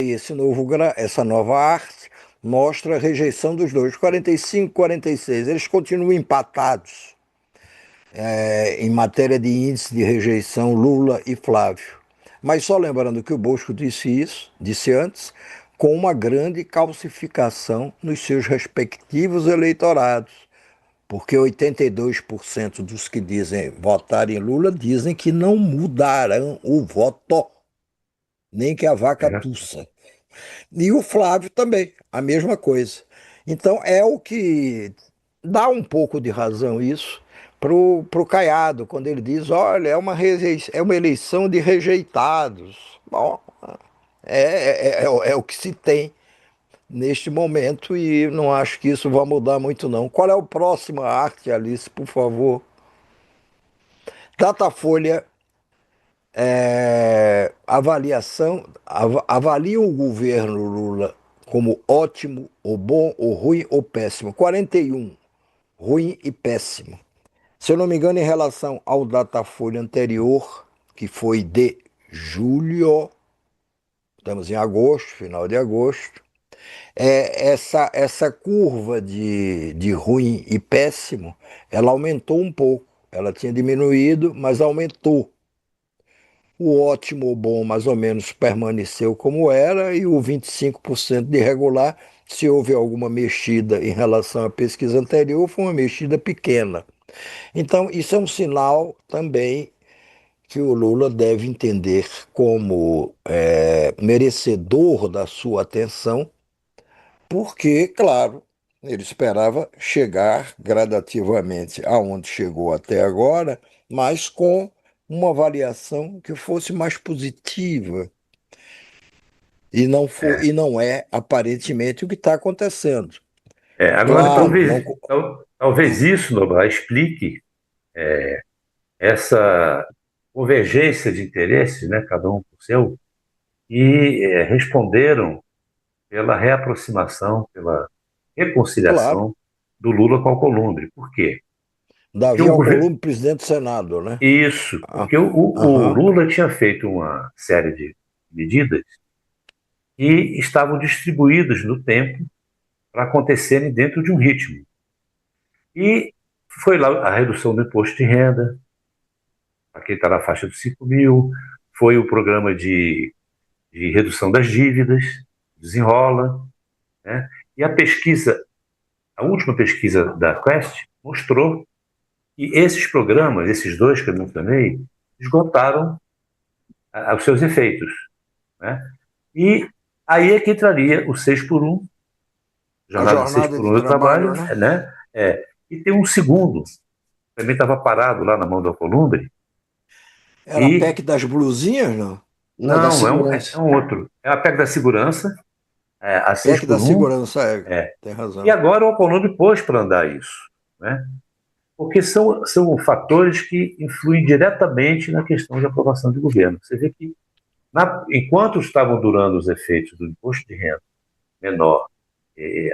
Essa nova arte mostra a rejeição dos dois. 45, 46, eles continuam empatados em matéria de índice de rejeição, Lula e Flávio. Mas só lembrando que o Bosco disse antes, com uma grande calcificação nos seus respectivos eleitorados, porque 82% dos que dizem votar em Lula dizem que não mudarão o voto, nem que a vaca É, tussa. E o Flávio também, a mesma coisa. Então é o que dá um pouco de razão isso pro Caiado, quando ele diz, olha, é uma eleição de rejeitados. Bom, é o que se tem neste momento e não acho que isso vai mudar muito não. Qual é o próximo arte, Alice, por favor? Datafolha, avalia o governo Lula como ótimo, ou bom, ou ruim, ou péssimo. 41, ruim e péssimo. Se eu não me engano, em relação ao Datafolha anterior, que foi de julho, estamos em agosto, final de agosto, essa curva de ruim e péssimo, ela aumentou um pouco. Ela tinha diminuído, mas aumentou. O ótimo ou bom mais ou menos permaneceu como era e o 25% de regular, se houve alguma mexida em relação à pesquisa anterior, foi uma mexida pequena. Então, isso é um sinal também que o Lula deve entender como merecedor da sua atenção, porque, claro, ele esperava chegar gradativamente aonde chegou até agora, mas com uma avaliação que fosse mais positiva. é, E não é aparentemente o que está acontecendo. agora, Claro, não. talvez isso, Noblar, explique essa convergência de interesses, né, cada um por seu, e responderam pela reaproximação, pela Claro. reconciliação do Lula com o Alcolumbre. Por quê? Porque Davi o governo. Alcolumbre, presidente do Senado, né? Isso, Ah, porque o aham. Lula tinha feito uma série de medidas que estavam distribuídas no tempo para acontecerem dentro de um ritmo. E foi lá a redução do imposto de renda, para quem está na faixa dos 5 mil, foi o programa de redução das dívidas, desenrola, né? E a última pesquisa da Quest mostrou que esses programas, esses dois que eu mencionei, esgotaram os seus efeitos, né? E aí é que entraria o 6 por um, A jornada de 6 jornada por de 1 do trabalho, trabalho, né? né? E tem um segundo, também estava parado lá na mão do Alcolumbre, Era a e PEC das blusinhas, não? Não, da não, é segurança. um outro. É a PEC da segurança, a 6 PEC da por um. segurança, É. tem E razão. agora o Alcolumbre pôs para andar isso, né? Porque são fatores que influem diretamente na questão de aprovação de governo. Você vê que, enquanto estavam durando os efeitos do imposto de renda menor,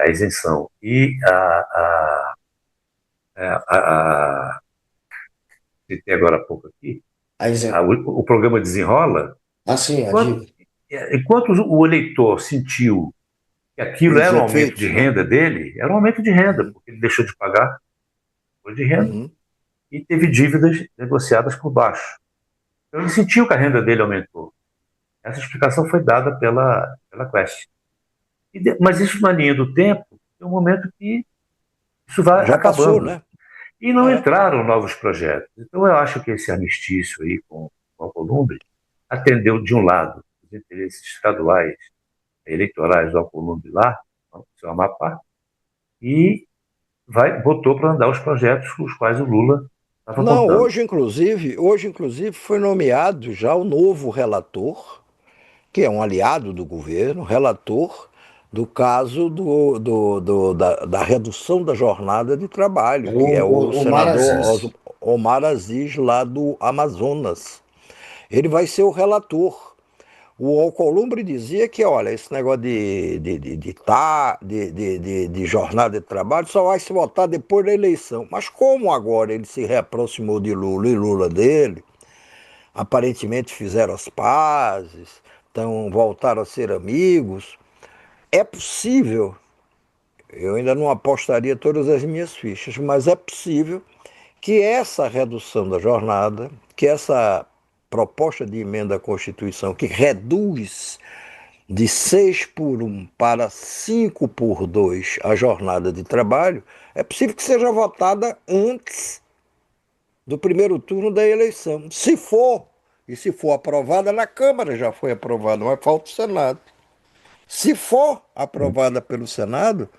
a isenção e a citei agora há pouco aqui, A exemplo. o programa Desenrola, Assim, a enquanto, dívida. enquanto o eleitor sentiu que aquilo Os era um aumento de efeitos, né? renda dele, era um aumento de renda, Uhum, porque ele deixou de pagar imposto de renda uhum. e teve dívidas negociadas por baixo. Então ele sentiu que a renda dele aumentou. Essa explicação foi dada pela Quest. Mas isso na linha do tempo, é um momento que isso vai Já passou, acabando. né? E não É. entraram novos projetos. Então eu acho que esse armistício aí com a Alcolumbre atendeu, de um lado, os interesses estaduais, eleitorais do Alcolumbre lá, no seu Amapá, e botou para andar os projetos com os quais o Lula estava Não, contando. hoje inclusive foi nomeado já o novo relator, que é um aliado do governo, relator do caso da redução da jornada de é trabalho, que é o o senador Maraziz. Omar Aziz, lá do Amazonas. Ele vai ser o relator. O Alcolumbre dizia que, olha, esse negócio de jornada de trabalho só vai se votar depois da eleição. Mas como agora ele se reaproximou de Lula e Lula dele, aparentemente fizeram as pazes, voltaram a ser amigos. É possível, eu ainda não apostaria todas as minhas fichas, mas é possível que essa redução da jornada, que essa proposta de emenda à Constituição, que reduz de 6 por 1 para 5 por 2 a jornada de trabalho, é possível que seja votada antes do primeiro turno da eleição. Se for, e se for aprovada na Câmara, já foi aprovada, mas falta o Senado. Se for aprovada pelo Senado,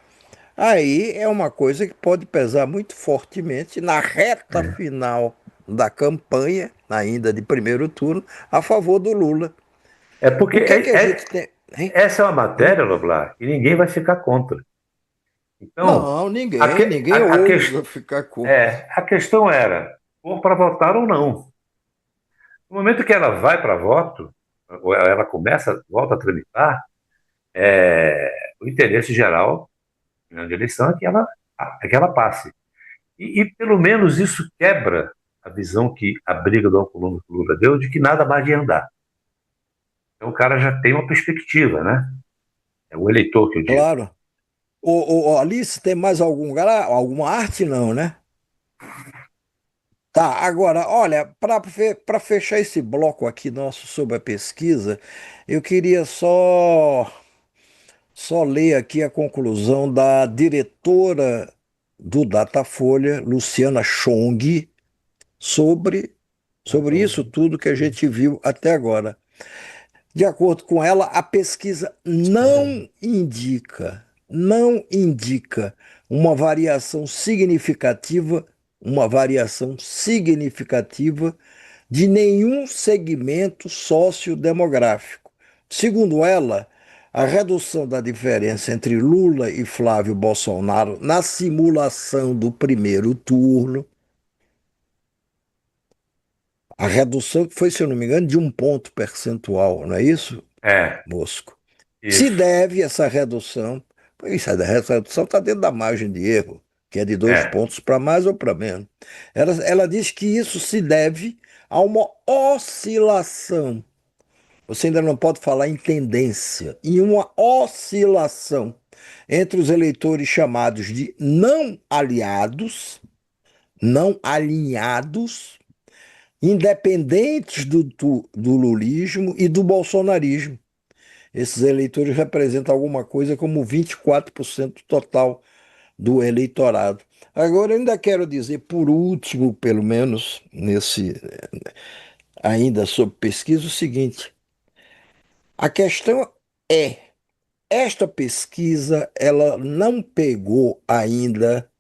aí é uma coisa que pode pesar muito fortemente na reta É, final da campanha, ainda de primeiro turno, a favor do Lula. é porque O que é que a gente tem? Hein? essa é uma Hum? matéria, Noblar, e ninguém vai ficar contra. Então, Não, a, ninguém, que- ninguém a, ousa ficar com. a questão era ou para votar ou não. No momento que ela vai para voto, ou ela começa, volta a tramitar, o interesse geral na eleição é que ela passe. E pelo menos isso quebra a visão que a briga do Alcolumbre com o Lula deu de que nada mais ia andar. Então o cara já tem uma perspectiva, né? É o eleitor que eu digo. Claro. Alice, tem mais alguma arte? Não, né? Tá, agora, olha, para fechar esse bloco aqui nosso sobre a pesquisa, eu queria só ler aqui a conclusão da diretora do Datafolha, Luciana Chong, sobre, sobre isso tudo que a gente viu até agora. De acordo com ela, a pesquisa não indica uma variação significativa de nenhum segmento sociodemográfico. Segundo ela, a redução da diferença entre Lula e Flávio Bolsonaro na simulação do primeiro turno, a redução foi, se eu não me engano, de 1 ponto percentual, não é isso, É, Mosco? Se isso. deve essa redução, essa redução está dentro da margem de erro, que é de dois É, pontos para mais ou para menos. Ela diz que isso se deve a uma oscilação. Você ainda não pode falar em tendência, em uma oscilação entre os eleitores chamados de não aliados, não alinhados, independentes do lulismo e do bolsonarismo. Esses eleitores representam alguma coisa como 24% total do eleitorado. Agora, eu ainda quero dizer, por último, pelo menos, ainda sobre pesquisa, o seguinte: a questão é, esta pesquisa ela não pegou ainda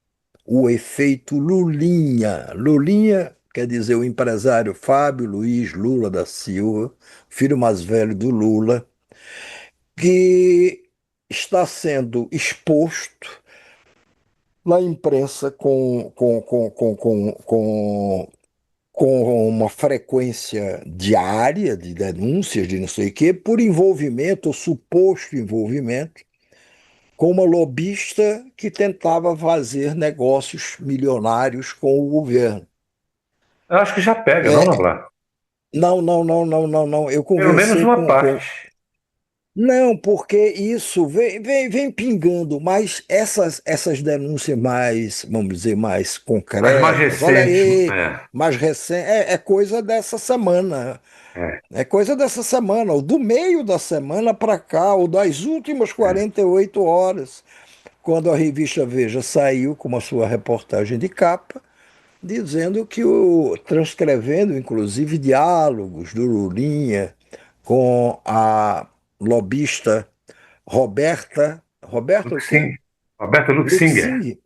o efeito Lulinha. Lulinha quer dizer o empresário Fábio Luiz Lula da Silva, filho mais velho do Lula, que está sendo exposto na imprensa com uma frequência diária de denúncias de não sei o quê, por envolvimento, ou suposto envolvimento, com uma lobista que tentava fazer negócios milionários com o governo. eu acho que já pega, não, É, Noblar? não, não, não, não, não, não. Eu Pelo menos conversei uma com. parte. Não, porque isso vem pingando, mas essas denúncias mais, vamos dizer, mais Mas mais concretas, olha recente. aí, mais recente, é coisa dessa semana. É, É coisa dessa semana, ou do meio da semana para cá, ou das últimas é. 48 horas, quando a revista Veja saiu com a sua reportagem de capa, dizendo que transcrevendo inclusive diálogos do Lulinha com a lobista Roberta o quê? Luxing, Roberto Luxinger. Luxing.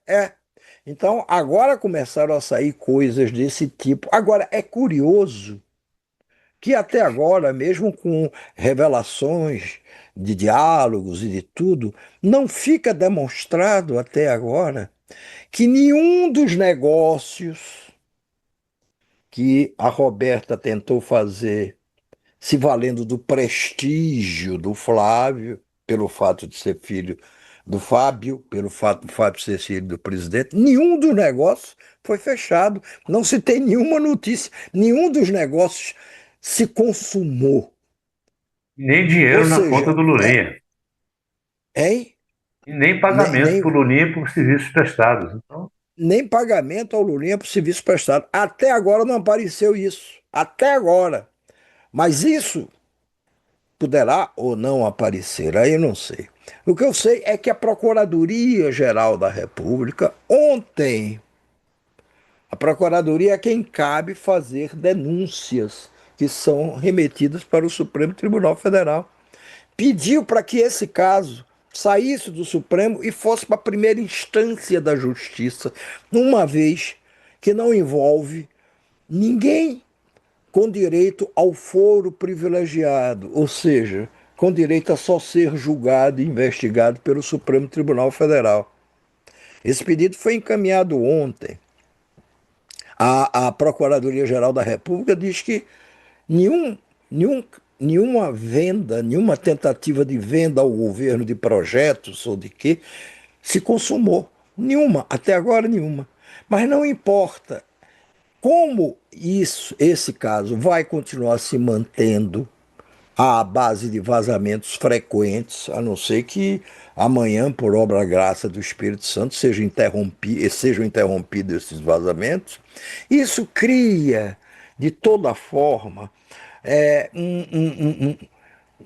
É. Então, agora começaram a sair coisas desse tipo. Agora, é curioso que até agora, mesmo com revelações de diálogos e de tudo, não fica demonstrado até agora que nenhum dos negócios que a Roberta tentou fazer, se valendo do prestígio do Flávio, pelo fato de ser filho do Fábio, pelo fato do Fábio ser filho do presidente, nenhum dos negócios foi fechado. Não se tem nenhuma notícia, nenhum dos negócios se consumou. E nem Ou dinheiro na conta seja, do Lulinha. hein? E nem Nem, pagamento para o nem, Lulinha por serviços prestados. Então, nem pagamento ao Lulinha por serviço prestado. Até agora não apareceu isso. Até agora. Mas isso poderá ou não aparecer, aí eu não sei. O que eu sei é que a Procuradoria-Geral da República, ontem, a Procuradoria é quem cabe fazer denúncias que são remetidas para o Supremo Tribunal Federal. Pediu para que esse caso saísse do Supremo e fosse para a primeira instância da Justiça, uma vez que não envolve ninguém com direito ao foro privilegiado, ou seja, com direito a só ser julgado e investigado pelo Supremo Tribunal Federal. Esse pedido foi encaminhado ontem. A Procuradoria-Geral da República diz que nenhum, nenhum, nenhuma venda, nenhuma tentativa de venda ao governo de projetos ou de quê se consumou. Nenhuma, até agora nenhuma. Mas não importa como esse caso vai continuar se mantendo à base de vazamentos frequentes, a não ser que amanhã, por obra graça do Espírito Santo, sejam interrompidos esses vazamentos. Isso cria, de toda forma, é,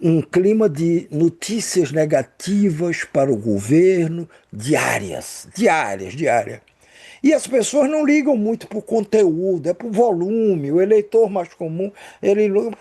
um clima de notícias negativas para o governo, diárias. E as pessoas não ligam muito para o conteúdo, é para o volume. O eleitor mais comum, ele liga,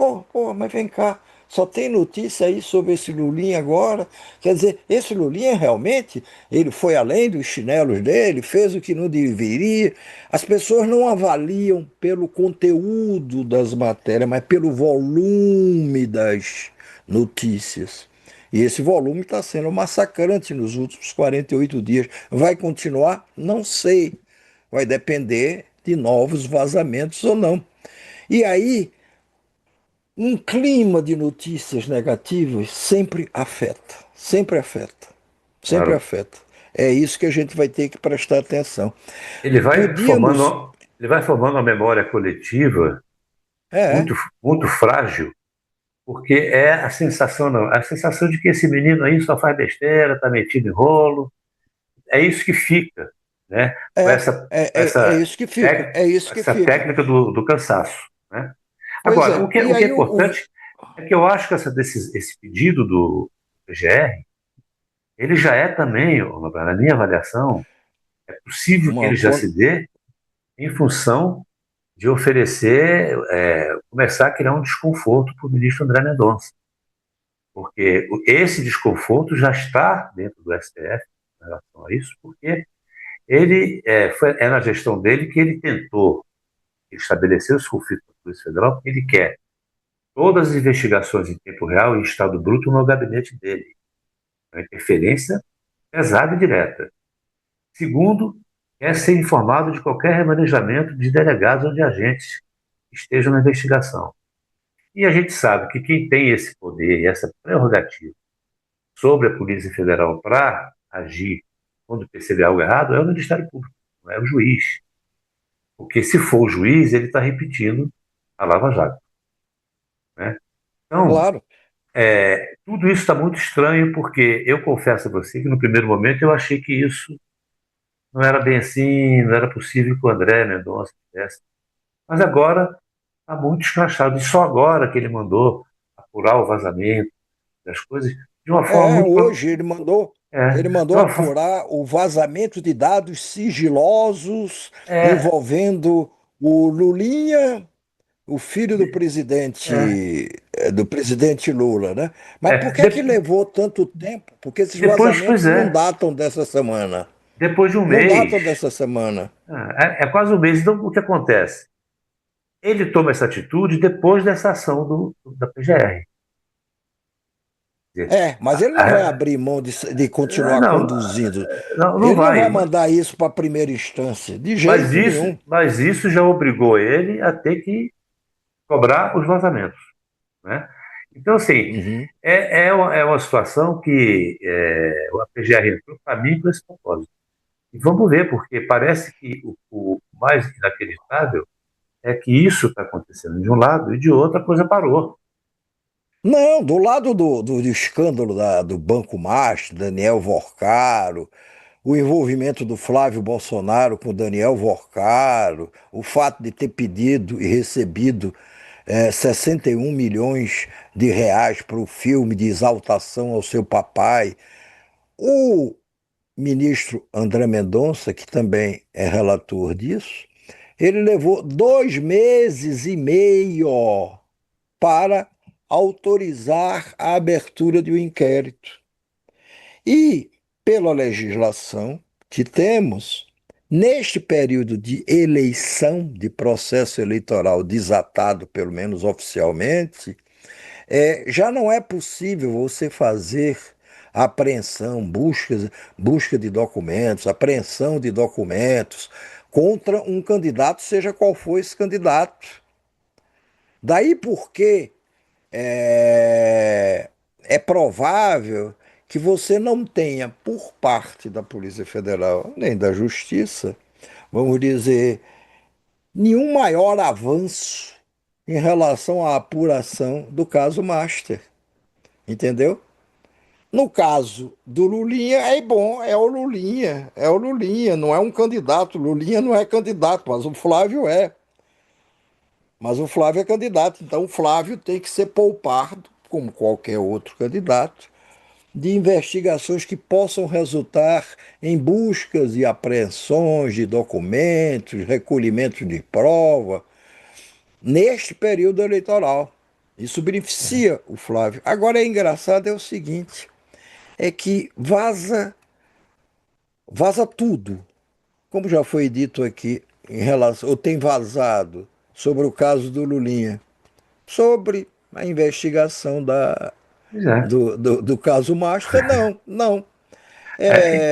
mas vem cá, só tem notícia aí sobre esse Lulinha agora. Quer dizer, esse Lulinha realmente, ele foi além dos chinelos dele, fez o que não deveria. As pessoas não avaliam pelo conteúdo das matérias, mas pelo volume das notícias. E esse volume está sendo massacrante nos últimos 48 dias. Vai continuar? Não sei. Vai depender de novos vazamentos ou não. E aí, um clima de notícias negativas sempre afeta, sempre afeta, sempre claro, afeta. É isso que a gente vai ter que prestar atenção. ele vai Podíamos. formando, ele vai formando uma memória coletiva É, muito, muito frágil, porque é a sensação, não, a sensação de que esse menino aí só faz besteira, está metido em rolo. É isso que fica, né? Com é isso que fica, é isso que essa fica. técnica do cansaço, né? Pois Agora, é, o e que é aí importante é que eu acho que esse pedido do PGR, ele já é também, na minha avaliação, é possível que uma, ele já se dê em função de oferecer, começar a criar um desconforto para o ministro André Mendonça, porque esse desconforto já está dentro do STF em relação a isso, porque ele é na gestão dele que ele tentou estabelecer esse conflito com a Polícia Federal, porque ele quer todas as investigações em tempo real e estado bruto no gabinete dele. É uma interferência pesada e direta. Segundo, quer ser informado de qualquer remanejamento de delegados ou de agentes que estejam na investigação. E a gente sabe que quem tem esse poder e essa prerrogativa sobre a Polícia Federal para agir quando perceber algo errado é o Ministério Público, não é o juiz. Porque se for o juiz, ele está repetindo a Lava Jato. Né? Então, claro. tudo isso está muito estranho, porque eu confesso a você que no primeiro momento eu achei que isso não era bem assim, não era possível que o André Mendonça fizesse. Mas agora está muito escrachado. E só agora que ele mandou apurar o vazamento das coisas de uma forma muito. Hoje É, ele de mandou uma forma, apurar o vazamento de dados sigilosos é, envolvendo o Lulinha, o filho é, do presidente Lula, né? Mas por que que de, levou tanto tempo? Porque esses depois, pois vazamentos não é, datam dessa semana. depois de um Não mês, datam dessa semana. é quase um mês. Então, o que acontece? Ele toma essa atitude depois dessa ação da PGR. Quer dizer, Mas ele não vai abrir mão de continuar não, conduzindo. não Ele não vai vai. mandar isso para a primeira instância, de Mas jeito isso, nenhum. mas isso já obrigou ele a ter que cobrar os vazamentos. Né? Então, assim, Uhum. é uma situação que a PGR entrou para mim com esse propósito. E vamos ver, porque parece que o mais inacreditável é que isso está acontecendo de um lado e de outro a coisa parou. Não, do lado do escândalo do Banco Master, Daniel Vorcaro, o envolvimento do Flávio Bolsonaro com Daniel Vorcaro, o fato de ter pedido e recebido 61 milhões de reais para o filme de exaltação ao seu papai. O ministro André Mendonça, que também é relator disso, ele levou 2 meses e meio para autorizar a abertura de um inquérito. E, pela legislação que temos, neste período de eleição, de processo eleitoral desatado, pelo menos oficialmente, já não é possível você fazer apreensão, busca de documentos, apreensão de documentos contra um candidato, seja qual for esse candidato. Daí porque é provável que você não tenha, por parte da Polícia Federal, nem da Justiça, vamos dizer, nenhum maior avanço em relação à apuração do caso Master, entendeu? No caso do Lulinha, é bom, é o Lulinha, não é um candidato. Lulinha não é candidato, mas o Flávio é. Mas o Flávio é candidato, então o Flávio tem que ser poupado, como qualquer outro candidato, de investigações que possam resultar em buscas e apreensões de documentos, recolhimento de prova, neste período eleitoral. Isso beneficia o Flávio. Agora é engraçado é o seguinte, é que vaza tudo, como já foi dito aqui em relação, ou tem vazado sobre o caso do Lulinha, sobre a investigação Pois é. do caso Master, não, não. É,